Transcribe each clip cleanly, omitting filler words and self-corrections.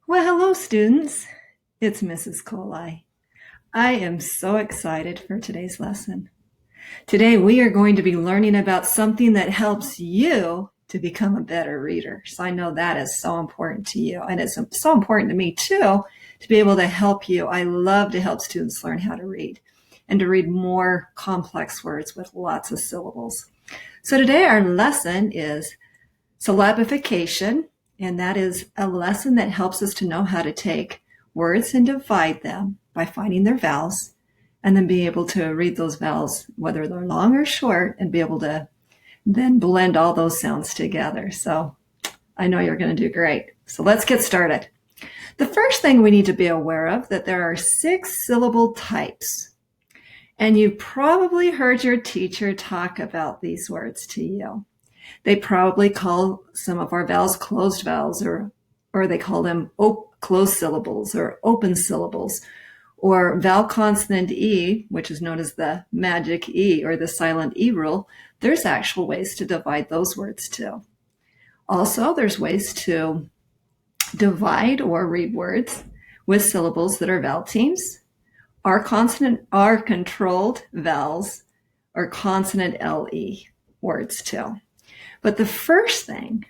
Well, hello, students. It's Mrs. Kohli. I am so excited for today's lesson. Today, we are going to be learning about something that helps you to become a better reader. So I know that is so important to you, and it's so important to me, too, to be able to help you. I love to help students learn how to read and to read more complex words with lots of syllables. So today, our lesson is syllabification. And that is a lesson that helps us to know how to take words and divide them by finding their vowels and then be able to read those vowels, whether they're long or short, and be able to then blend all those sounds together. So I know you're going to do great. So let's get started. The first thing we need to be aware of that there are 6 syllable types. And you probably heard your teacher talk about these words to you. They probably call some of our vowels closed vowels, or they call them closed syllables or open syllables, or vowel consonant E, which is known as the magic E or the silent E rule. There's actual ways to divide those words too. Also, there's ways to divide or read words with syllables that are vowel teams. Our controlled vowels or consonant LE words too. But the first thing,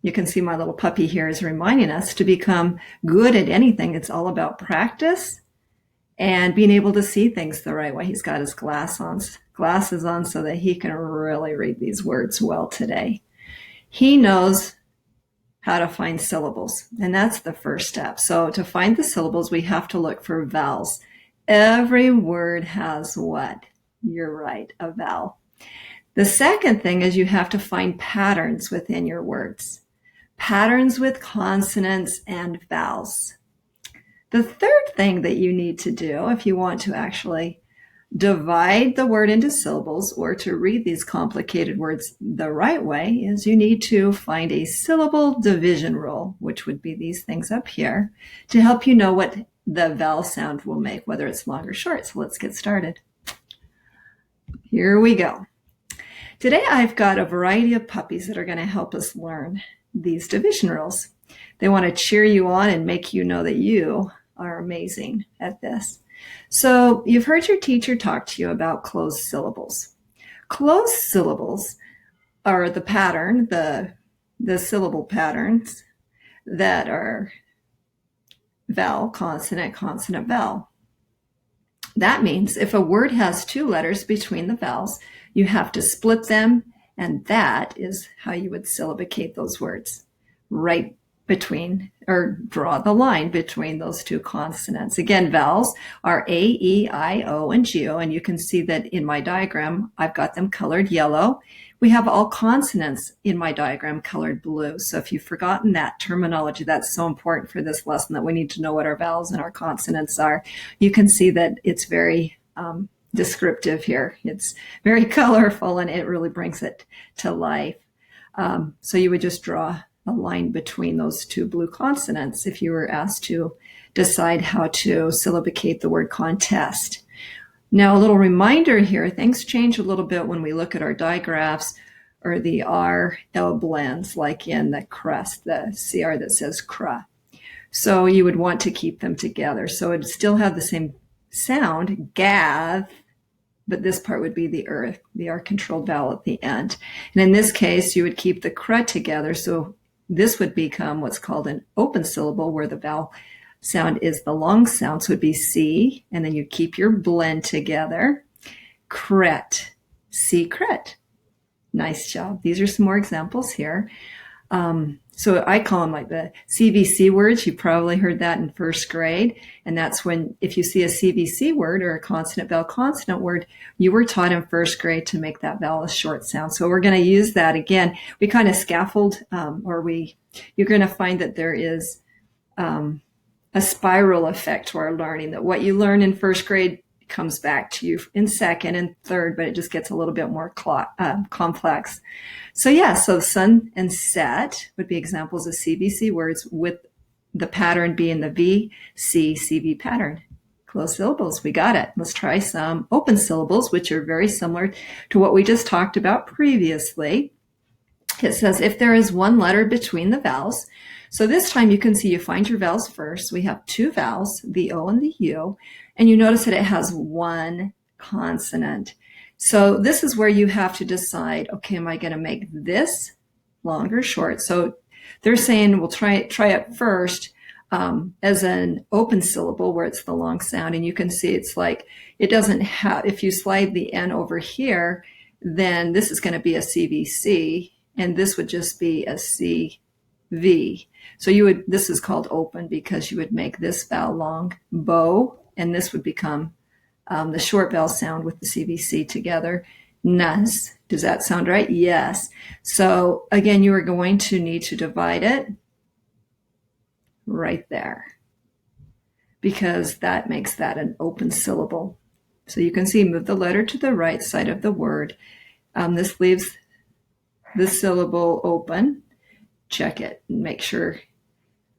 you can see my little puppy here is reminding us to become good at anything. It's all about practice and being able to see things the right way. He's got his glasses on so that he can really read these words well today. He knows how to find syllables, and that's the first step. So to find the syllables, we have to look for vowels. Every word has what? You're right, a vowel. The second thing is you have to find patterns within your words. Patterns with consonants and vowels. The third thing that you need to do if you want to actually divide the word into syllables or to read these complicated words the right way is you need to find a syllable division rule, which would be these things up here, to help you know what the vowel sound will make, whether it's long or short. So let's get started. Here we go. Today, I've got a variety of puppies that are going to help us learn these division rules. They want to cheer you on and make you know that you are amazing at this. So you've heard your teacher talk to you about closed syllables. Closed syllables are the pattern, the syllable patterns that are vowel, consonant, consonant, vowel. That means if a word has 2 letters between the vowels, you have to split them, and that is how you would syllabicate those words, right between, or draw the line between those 2 consonants. Again, vowels are A, E, I, O, and G, O, and you can see that in my diagram, I've got them colored yellow. We have all consonants in my diagram colored blue. So if you've forgotten that terminology, that's so important for this lesson that we need to know what our vowels and our consonants are. You can see that it's very descriptive here. It's very colorful and it really brings it to life. So you would just draw a line between those 2 blue consonants if you were asked to decide how to syllabicate the word contest. Now, a little reminder here, things change a little bit when we look at our digraphs or the R-L blends, like in the crest, the CR that says cra. So you would want to keep them together. So it would still have the same sound, gath, but this part would be the R-controlled vowel at the end. And in this case, you would keep the cra together. So this would become what's called an open syllable, where the vowel sound is the long sound, so it would be C, and then you keep your blend together. Cret, secret. Nice job. These are some more examples here. So I call them like the CVC words. You probably heard that in first grade. And that's when, if you see a CVC word or a consonant vowel consonant word, you were taught in first grade to make that vowel a short sound. So we're going to use that again. We kind of scaffold, you're going to find that there is a spiral effect to our learning, that what you learn in first grade comes back to you in second and third, but it just gets a little bit more complex. So sun and set would be examples of CVC words, with the pattern being the VC-CV pattern. Closed syllables, we got it. Let's try some open syllables, which are very similar to what we just talked about previously. It says if there is 1 letter between the vowels, So this time you can see you find your vowels first. We have two vowels, the O and the U, and you notice that it has one consonant. So this is where you have to decide, okay, am I going to make this long or short? So they're saying we'll try it first as an open syllable where it's the long sound, and you can see it's like it doesn't have, if you slide the N over here, then this is going to be a CVC, and this would just be a CV. So you would, this is called open because you would make this vowel long, bow, and this would become the short vowel sound with the CVC together, nuz. Does that sound right? Yes. So again, you are going to need to divide it right there because that makes that an open syllable. So you can see, move the letter to the right side of the word. This leaves the syllable open. Check it and make sure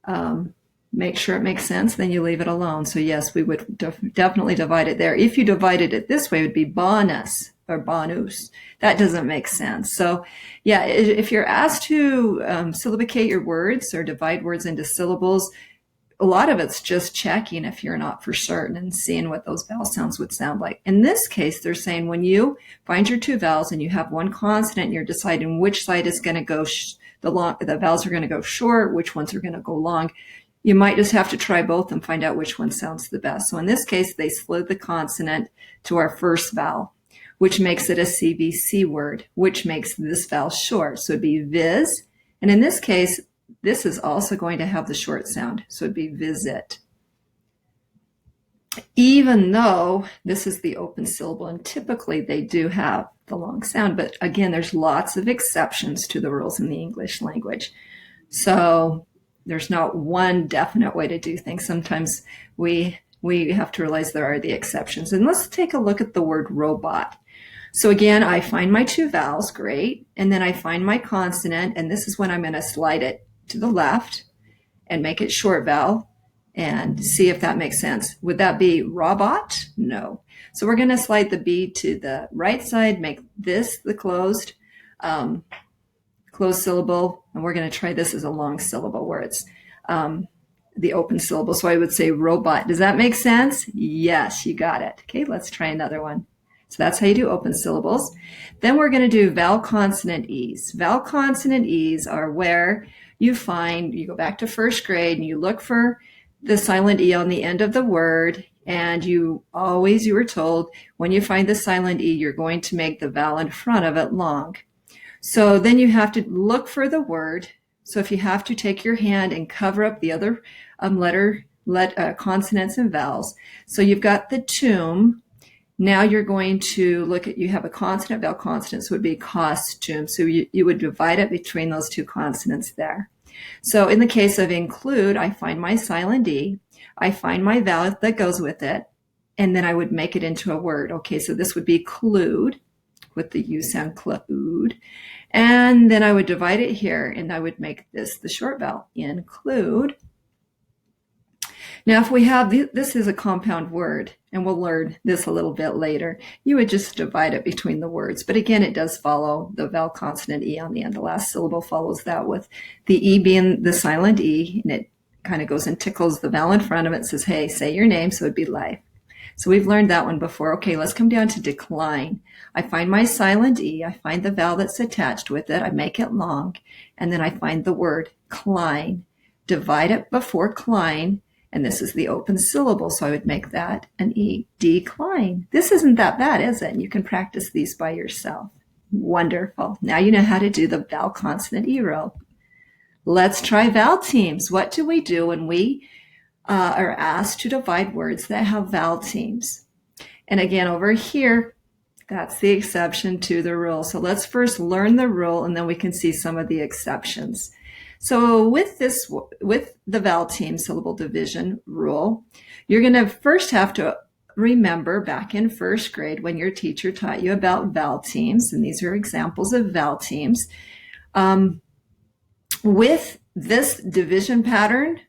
it makes sense. Then you leave it alone. So yes, we would definitely divide it there. If you divided it this way, it would be bonus or bonus. That doesn't make sense. So yeah, if you're asked to syllabicate your words or divide words into syllables, a lot of it's just checking if you're not for certain and seeing what those vowel sounds would sound like. In this case, they're saying when you find your two vowels and you have one consonant and you're deciding which side is going to go, the vowels are going to go short, which ones are going to go long, you might just have to try both and find out which one sounds the best. So in this case, they slid the consonant to our first vowel, which makes it a CVC word, which makes this vowel short. So it'd be viz. And in this case, this is also going to have the short sound. So it'd be visit. Even though this is the open syllable, and typically they do have the long sound, but again, there's lots of exceptions to the rules in the English language. So there's not one definite way to do things. Sometimes we have to realize there are the exceptions. And let's take a look at the word robot. So again, I find my two vowels, great, and then I find my consonant, and this is when I'm going to slide it to the left and make it short vowel and see if that makes sense. Would that be robot? No. So we're going to slide the B to the right side, make this the closed syllable, and we're going to try this as a long syllable where it's the open syllable. So I would say robot. Does that make sense? Yes, you got it. Okay, let's try another one. So that's how you do open syllables. Then we're going to do vowel consonant E's. Vowel consonant E's are where you go back to first grade and you look for the silent E on the end of the word, and you were told when you find the silent E, you're going to make the vowel in front of it long. So then you have to look for the word. So if you have to, take your hand and cover up the other consonants and vowels. So you've got the tomb. Now you're going to look at, you have a consonant, vowel consonants would be costume. So you would divide it between those two consonants there. So in the case of include, I find my silent E, I find my vowel that goes with it, and then I would make it into a word. Okay, so this would be clued, with the U sound, clued. And then I would divide it here, and I would make this the short vowel, include. Now, if we have, this is a compound word, and we'll learn this a little bit later, you would just divide it between the words. But again, it does follow the vowel consonant E on the end. The last syllable follows that with the E being the silent E, and it kind of goes and tickles the vowel in front of it, says, hey, say your name, so it'd be life. So we've learned that one before. Okay, let's come down to decline. I find my silent E, I find the vowel that's attached with it, I make it long, and then I find the word cline. Divide it before cline, and this is the open syllable, so I would make that an E, decline. This isn't that bad, is it? You can practice these by yourself. Wonderful. Now you know how to do the vowel consonant E roll. Let's try vowel teams. What do we do when we are asked to divide words that have vowel teams? And again, over here, that's the exception to the rule. So let's first learn the rule, and then we can see some of the exceptions. So with the vowel team syllable division rule, you're going to first have to remember back in first grade when your teacher taught you about vowel teams, and these are examples of vowel teams. With this division pattern,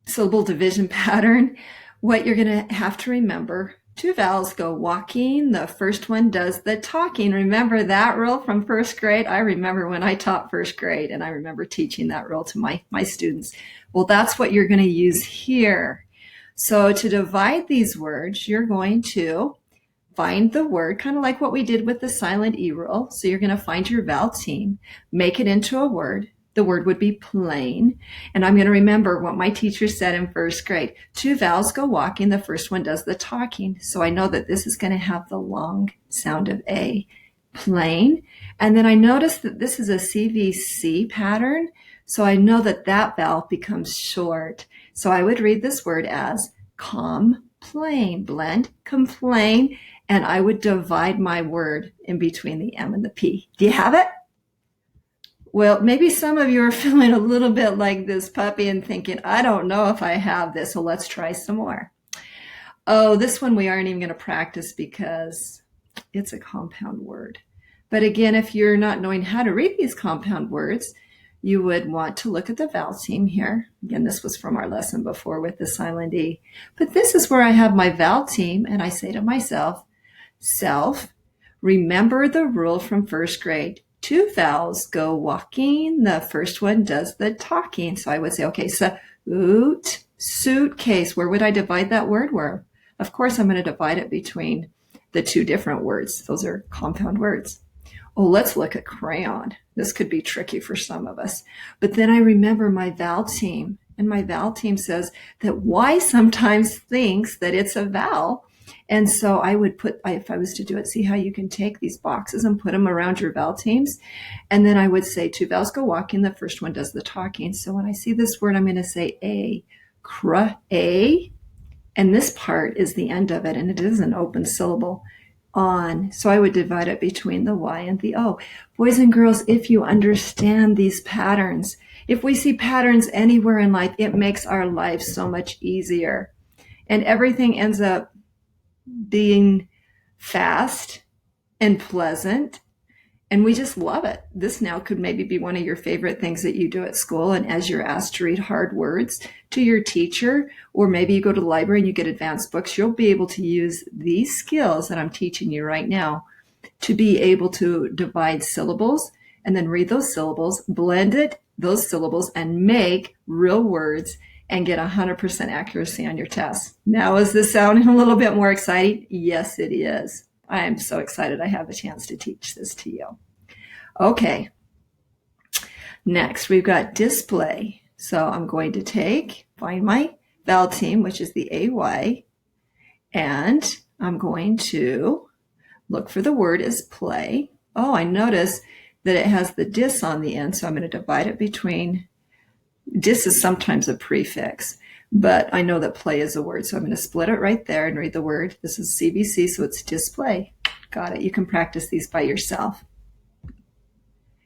syllable division pattern, what you're going to have to remember Two vowels go walking. The first one does the talking. Remember that rule from first grade? I remember when I taught first grade, and I remember teaching that rule to my students. Well, that's what you're going to use here. So to divide these words, you're going to find the word, kind of like what we did with the silent E rule. So you're going to find your vowel team, make it into a word. The word would be plain. And I'm going to remember what my teacher said in first grade. Two vowels go walking. The first one does the talking. So I know that this is going to have the long sound of A, plain. And then I noticed that this is a CVC pattern. So I know that that vowel becomes short. So I would read this word as complain, blend, complain. And I would divide my word in between the M and the P. Do you have it? Well, maybe some of you are feeling a little bit like this puppy and thinking, I don't know if I have this, so let's try some more. Oh, this one we aren't even going to practice because it's a compound word. But again, if you're not knowing how to read these compound words, you would want to look at the vowel team here. Again, this was from our lesson before with the silent E. But this is where I have my vowel team, and I say to myself, self, remember the rule from first grade. Two vowels go walking. The first one does the talking. So I would say, okay, suitcase. Where would I divide that word? Where? Of course, I'm going to divide it between the two different words. Those are compound words. Oh, let's look at crayon. This could be tricky for some of us. But then I remember my vowel team. And my vowel team says that Y sometimes thinks that it's a vowel. And so I would put, if I was to do it, see how you can take these boxes and put them around your vowel teams. And then I would say two vowels go walking. The first one does the talking. So when I see this word, I'm going to say a, a. And this part is the end of it. And it is an open syllable, on. So I would divide it between the Y and the O. Boys and girls, if you understand these patterns, if we see patterns anywhere in life, it makes our lives so much easier. And everything ends up being fast and pleasant, and we just love it. This now could maybe be one of your favorite things that you do at school, and as you're asked to read hard words to your teacher, or maybe you go to the library and you get advanced books, you'll be able to use these skills that I'm teaching you right now to be able to divide syllables and then read those syllables, blend it, those syllables, and make real words and get 100% accuracy on your test. Now, is this sounding a little bit more exciting? Yes, it is. I am so excited I have the chance to teach this to you. Okay. Next, we've got display. So I'm going to find my vowel team, which is the AY, and I'm going to look for the word as play. Oh, I notice that it has the dis on the end, so I'm going to divide it between. Dis is sometimes a prefix, but I know that play is a word, so I'm going to split it right there and read the word. This is CVC, so it's display. Got it. You can practice these by yourself.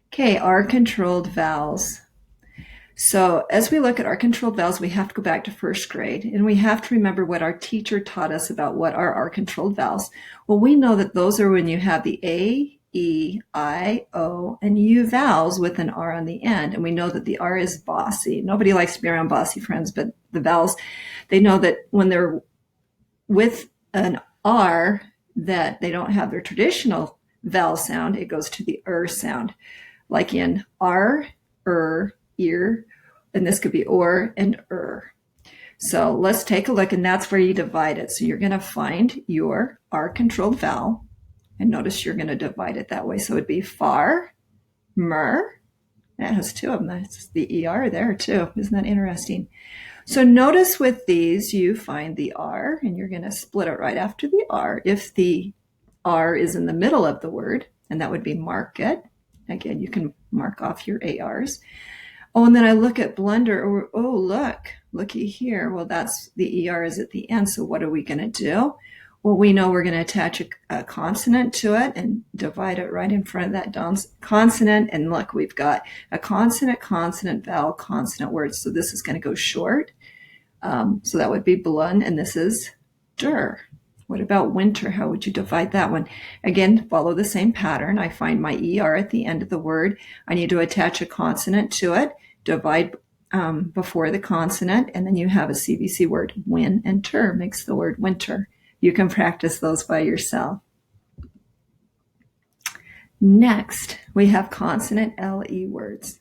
Okay, R-controlled vowels. So as we look at R-controlled vowels, we have to go back to first grade, and we have to remember what our teacher taught us about what are R-controlled vowels. Well, we know that those are when you have the A, E, I, O, and U vowels with an R on the end. And we know that the R is bossy. Nobody likes to be around bossy friends, but the vowels, they know that when they're with an R, that they don't have their traditional vowel sound. It goes to the sound, like in R, ear, and this could be or and So let's take a look, and that's where you divide it. So you're going to find your R-controlled vowel. And notice you're going to divide it that way. So it'd be far, mer. That has two of them. That's the ER there too. Isn't that interesting? So notice with these, you find the R, and you're going to split it right after the R. If the R is in the middle of the word, and that would be mark it. Again, you can mark off your ARs. Oh, and then I look at blunder. Oh, looky here. Well, that's the ER is at the end. So what are we going to do? Well, we know we're going to attach a consonant to it and divide it right in front of that consonant. And look, we've got a consonant, vowel, consonant word. So this is going to go short. So that would be blun, and this is der. What about winter? How would you divide that one? Again, follow the same pattern. I find my ER at the end of the word. I need to attach a consonant to it, divide before the consonant, and then you have a CVC word. Win and ter makes the word winter. You can practice those by yourself. Next, we have consonant LE words.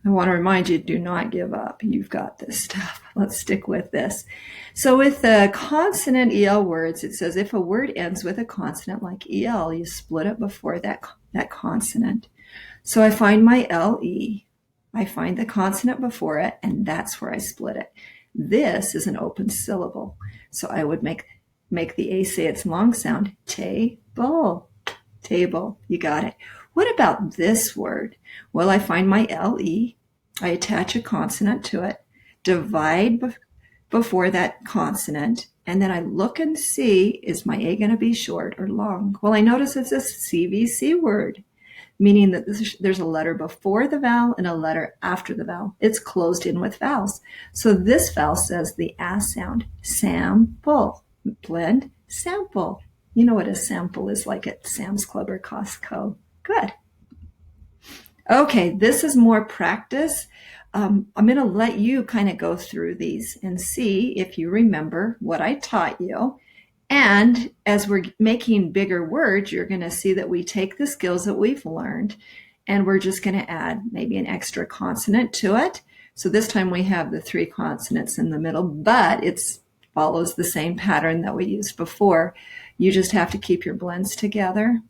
I want to remind you, do not give up. You've got this stuff. Let's stick with this. So with the consonant EL words, it says if a word ends with a consonant like EL, you split it before that consonant. So I find my LE, I find the consonant before it, and that's where I split it. This is an open syllable. So I would make the A say its long sound, table, table. You got it. What about this word? Well, I find my LE, I attach a consonant to it, divide before that consonant, and then I look and see, is my A going to be short or long? Well, I notice it's a CVC word, meaning that there's a letter before the vowel and a letter after the vowel. It's closed in with vowels. So this vowel says the A sound, sample, blend, sample. You know what a sample is like at Sam's Club or Costco. Good. Okay, this is more practice. I'm going to let you kind of go through these and see if you remember what I taught you. And as we're making bigger words, you're going to see that we take the skills that we've learned and we're just going to add maybe an extra consonant to it. So this time we have the 3 consonants in the middle, but it follows the same pattern that we used before. You just have to keep your blends together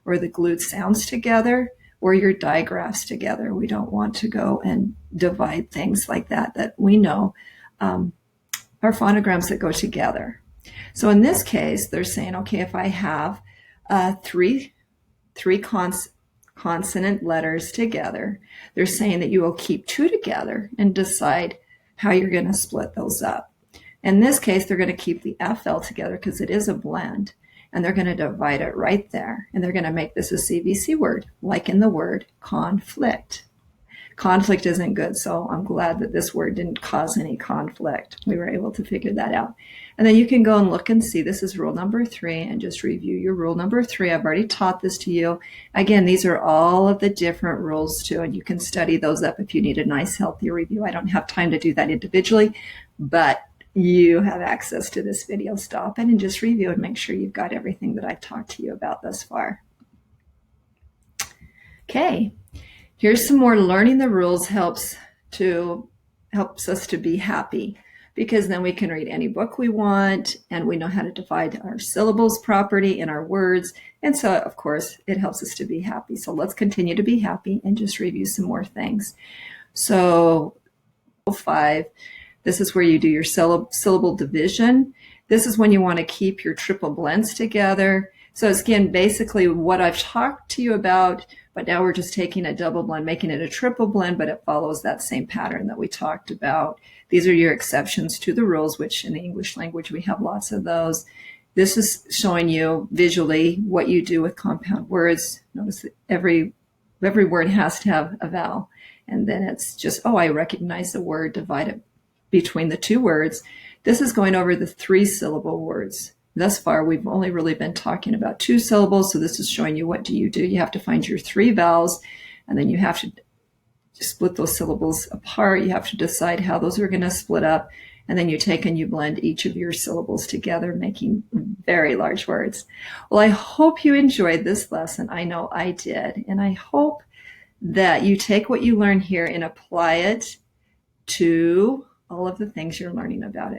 or the glued sounds together or your digraphs together. We don't want to go and divide things like that we know are phonograms that go together. So in this case, they're saying, okay, if I have three consonant letters together, they're saying that you will keep 2 together and decide how you're going to split those up. In this case, they're going to keep the FL together because it is a blend, and they're going to divide it right there, and they're going to make this a CVC word, like in the word conflict. Conflict isn't good, so I'm glad that this word didn't cause any conflict. We were able to figure that out. And then you can go and look and see, this is rule number 3, and just review your rule number 3. I've already taught this to you. Again, these are all of the different rules too, and you can study those up if you need a nice, healthy review. I don't have time to do that individually, but you have access to this video. Stop it and just review and make sure you've got everything that I've talked to you about thus far. Okay. Here's some more. Learning the rules helps us to be happy, because then we can read any book we want and we know how to divide our syllables properly in our words. And so, of course, it helps us to be happy. So let's continue to be happy and just review some more things. So 5, this is where you do your syllable division. This is when you want to keep your triple blends together. So it's, again, basically what I've talked to you about, but now we're just taking a double blend, making it a triple blend, but it follows that same pattern that we talked about. These are your exceptions to the rules, which in the English language, we have lots of those. This is showing you visually what you do with compound words. Notice that every word has to have a vowel. And then it's just, oh, I recognize the word, divide it between the 2 words. This is going over the 3-syllable words. Thus far, we've only really been talking about 2 syllables, so this is showing you what do. You have to find your 3 vowels, and then you have to split those syllables apart. You have to decide how those are going to split up, and then you take and you blend each of your syllables together, making very large words. Well, I hope you enjoyed this lesson. I know I did, and I hope that you take what you learn here and apply it to all of the things you're learning about it.